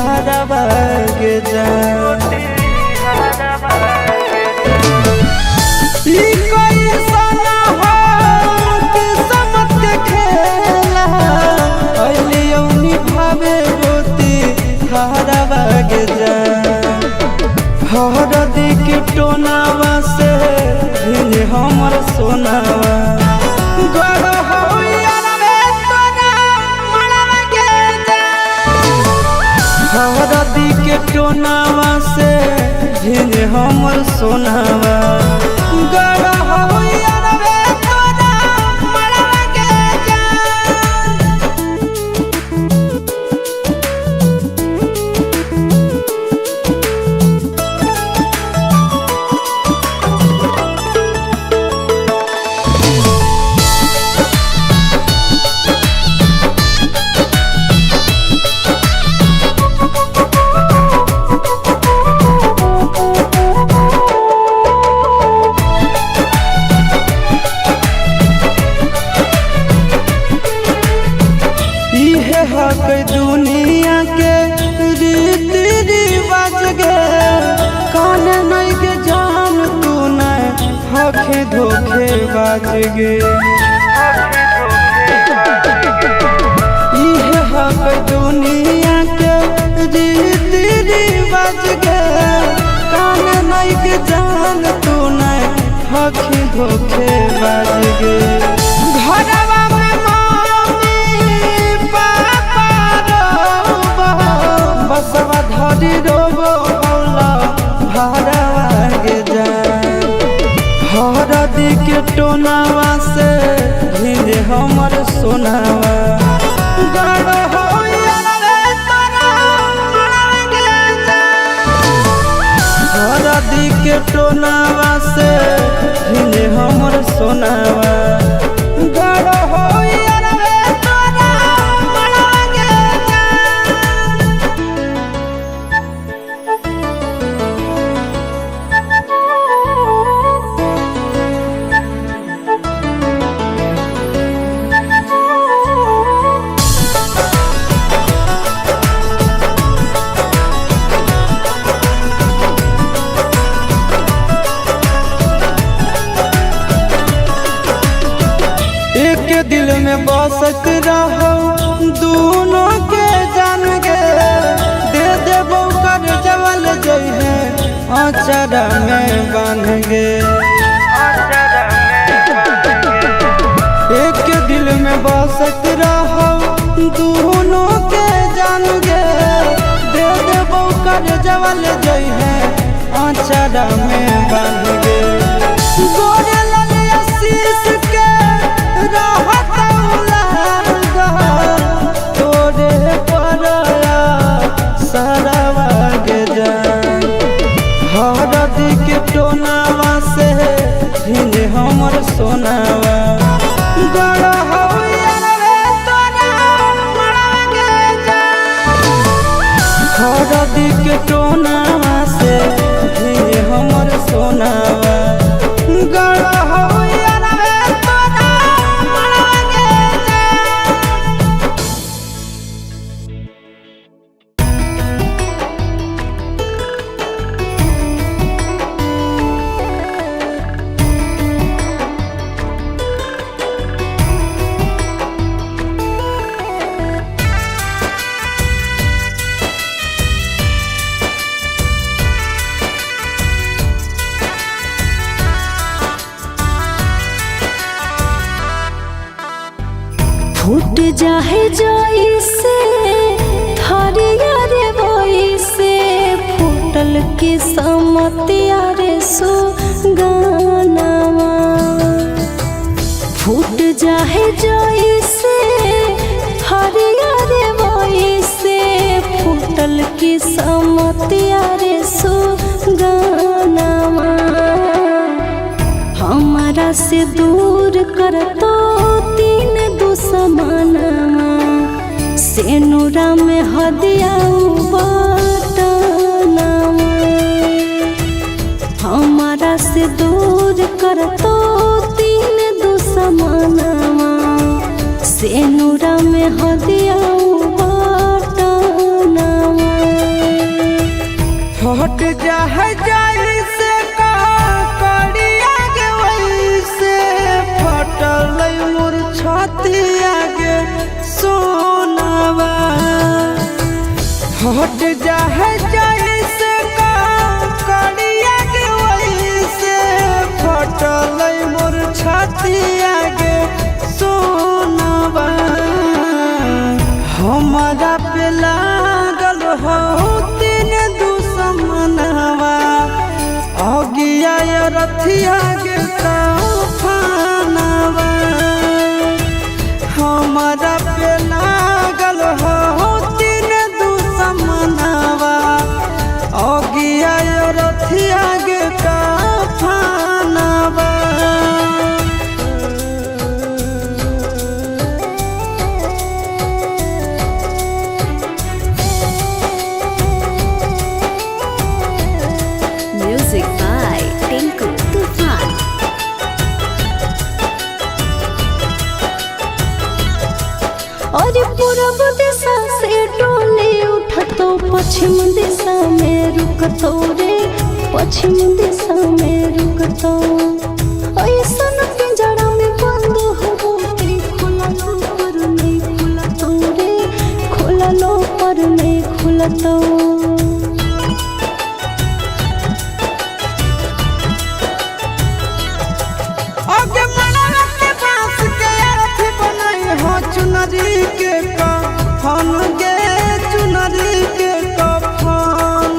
हरवा के जा हरदी के टोनावा से हमर सोनावा हरदी के टोनावा से हमर सोनावा दुनिया के रीति रिवाज गे कान नहीं के जान तू नहीं हखे धोखे बाज गे इहे हक दुनिया के रीति रिवाज गे कान नहीं के जान तू नहीं हखे धोखे बाज गे घरवा बसवा धरी रोबो हौला भरवा के जा हरदी के टोनावा से धीरे हमर सोनावा हरदी के टोनावा से धीरे हमर सोनावा दिल में बसत रहो दोनों के जान गे दे देबो कर जवल जई है आचरा में बांध गे एक दिल में बसत रहो दोनों के जान गे दे देबो कर जवल जई है आचरा में बांध गे गोरे ललिया शीश के तोरे परया सरवा के जा हरदी के टोनावा से धीरे हमर सोनावा हरदी के टोनावा से धीरे हमर सोनावा फूट जाए जैसे थरिया रे वैसे फूटल के समतिया रे सुगानावा फूट जाए जैसे थरिया रे वैसे फूटल के समतिया रे सुगानावा हमारा से दूर कर तो तीन दुश्मनावा सेनुरा में हदिया बटनावा हमारा से दूर कर तो तीन दुश्मनावा सेनुरा में हदिया बटनावा हट जाए जैसे का कड़िया के वैसे फटल मोर छाती आगे सोनवा हमारा पे लागल हो तीन दुश्मनवा अगिया रथिया के काफनवा हमारा पे लागल हो तीन दुश्मनवा अगिया रथिया के काफनवा Music by Tinku Tufan. और पूरब दिशा से डोले उठतो पश्चिम दिशा में रुकतो रे पश्चिम दिशा में रुकतो ऐसन पिंजरा में बंद हो के खुललो पर नहीं खुलतो रे खुललो पर नहीं खुलतो चुनरी के कफन गे चुनरी के कफन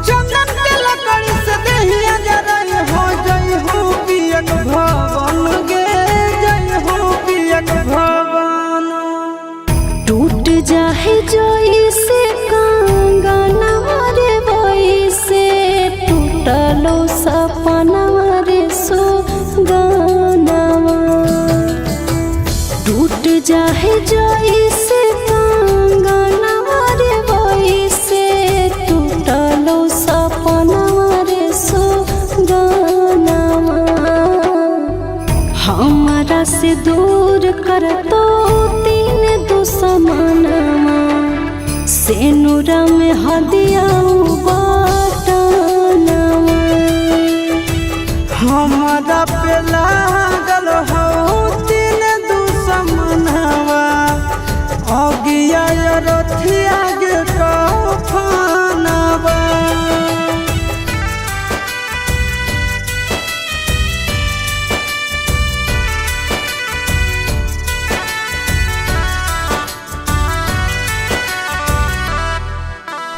चंदन के लकड़ी से देहिया जरई हो जई हो पियक भवन गे जई हो पियक भवन टूट जाए जोई से कंगना रे वही से टूटलो सपना रे सो गानवा टूट जाए जोई से कंगना रे वही से टूटलो सपना रे सो गानवा हमारा से दूर कर तो तीन दुश्मनवा सेनुरा में हदिया बाटनवा हमारा पे लागल हो तीन दुश्मनवा अगिया रथिया के काफनवा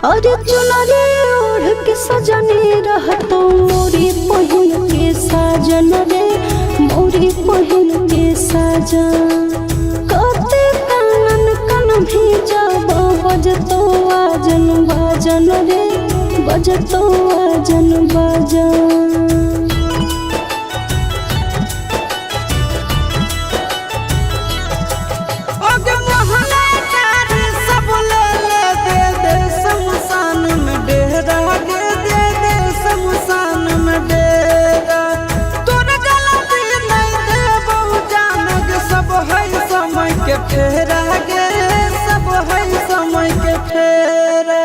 और चुनरी ओढ़ के सजनी रहतो मोरी पहिन के साजन रे मोरी पहिन के साजन कते कानन कन भी जब बजतो आजन बाजन रे बजतो आजन बाजन फेरा गे सब है समय के फेरा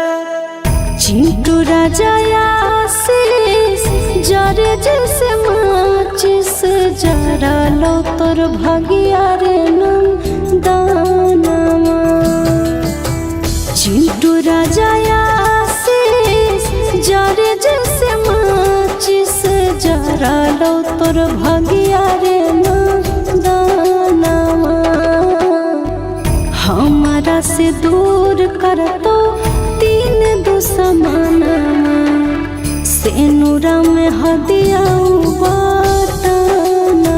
चिंटू राजा आशीष जरे जैसे माचिस जरा लो तोर भागिया रे नंदनवा चिंटू राजा आशीष जरे जैसे माचिस जरा लो तोर भागिया रे नंदनवा हमारा से दूर कर तो तीन दुश्मनवा सेनुरा में हदिया बाटनवा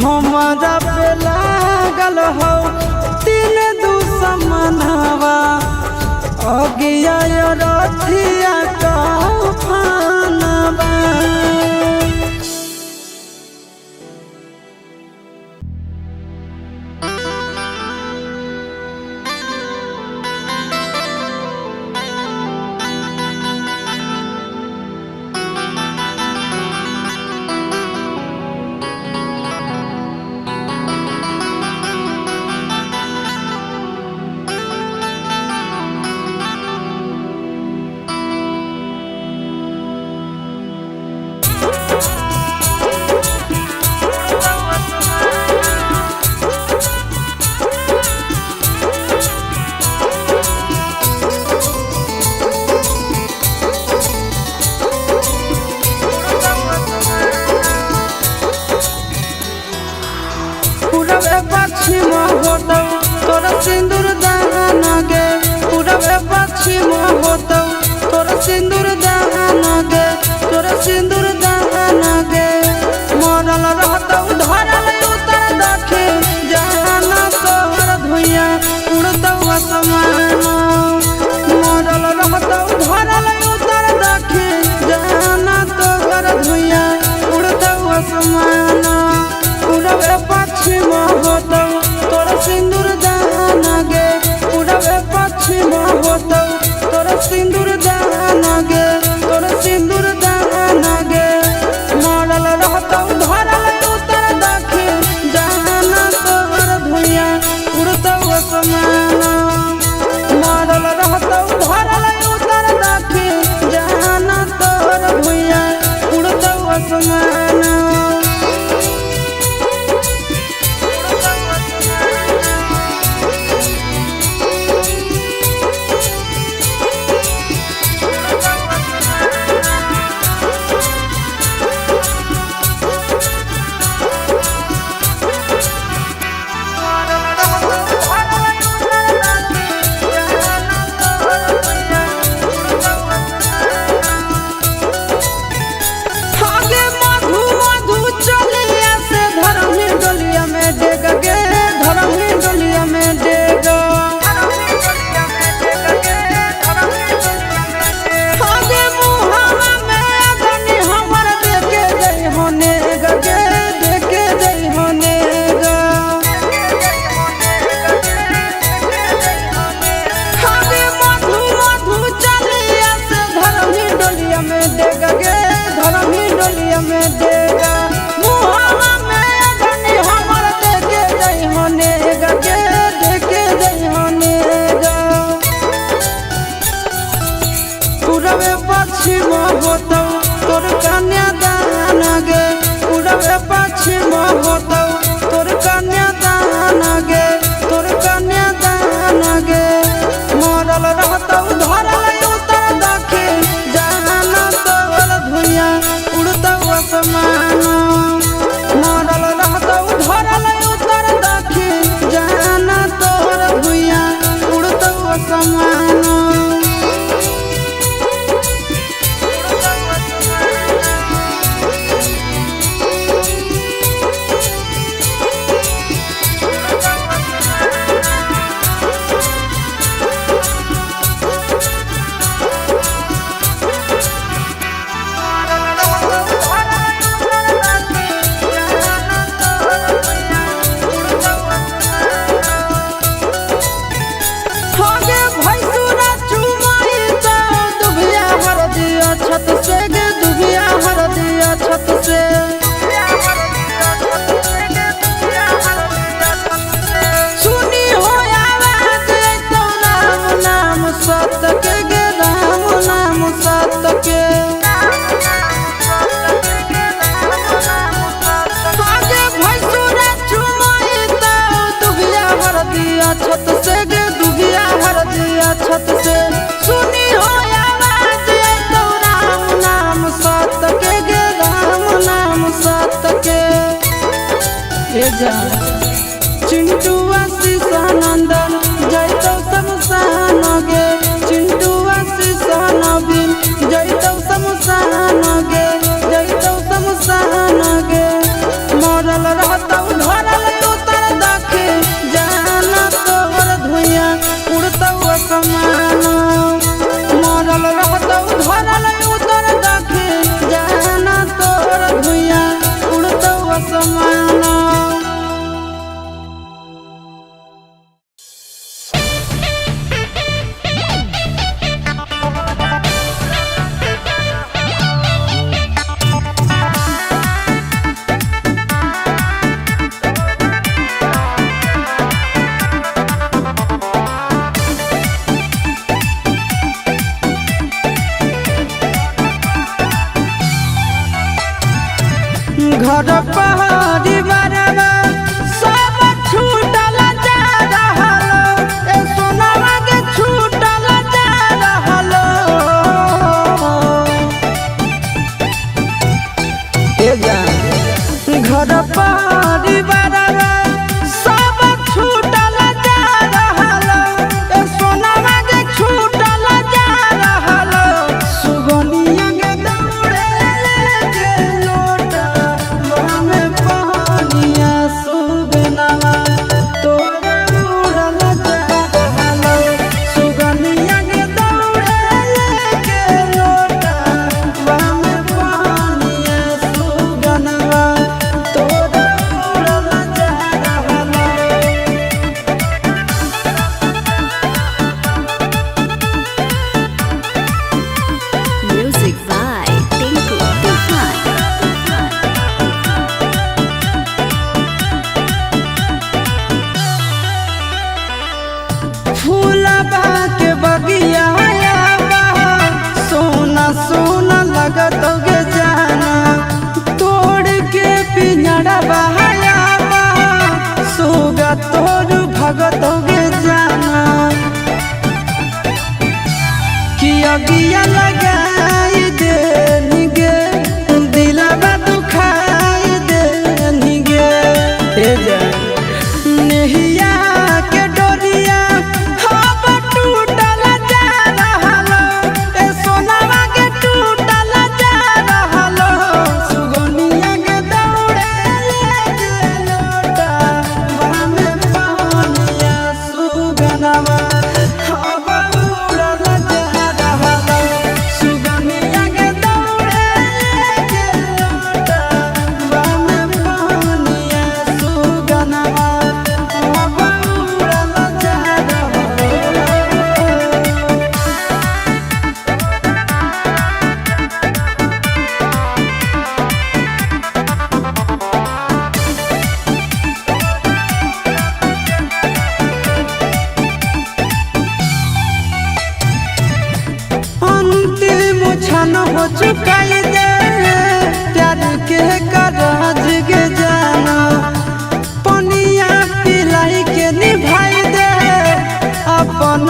हमारा पे लागल हो तीन दुश्मनवा अगिया रथिया काफनवा सिंदूर दान गे तोर सिंदूर दान गे मरल रहतौ धरल उतर दखिन जाना तोर भुइया उड़तौ असमान मरल रहतौ धरल उतर दखिन जाना तोर भुइया उड़तौ असमान। उड़वे पश्चिम होतौ तोर कन्यादान गे उड़वे पश्चिम होतौ तोर कन्यादान गे तोर कन्यादान गे मरल रहतौ धरल उतर दखिन जाना तोर भुइया उड़तौ असमान मरल रहतौ धरल उतर दखिन जाना तोर भुइया उड़तौ असमान। छत से गे दुबिया हर दिया छत से सुनी हो आवाज तो नाम नाम सत्य के गे राम नाम सत्य के आगे भैंसुरा चुमाई तो दुबिया हर दिया छत से गे दुबिया हर दिया छत से सुनी हो चिंटू आशीष नंदन जैतौ शमशान गे चिंटू आशीष नवीन जैतौ शमशान गे जैतौ शमशान गे मरल रहतौ धरल उतर दखिन जाना तोर भुइया उड़तौ असमान मरल रहतौ धरल उतर दखिन जाना तोर भुइया उड़तौ असमान। घर पहाड़ी बरवा सब छूटल जा रहल ए सोनावा के छूटल जा रहल ए जान घर पहाड़ी बरवा सब छूटल जा रहल ए सोनावा के छूटल जा रहल सुगनिया के दौड़े के लोटा में धन हो चुकाई दे प्यार के करज के जाना पनिया पिलाई के निभाई दे अपन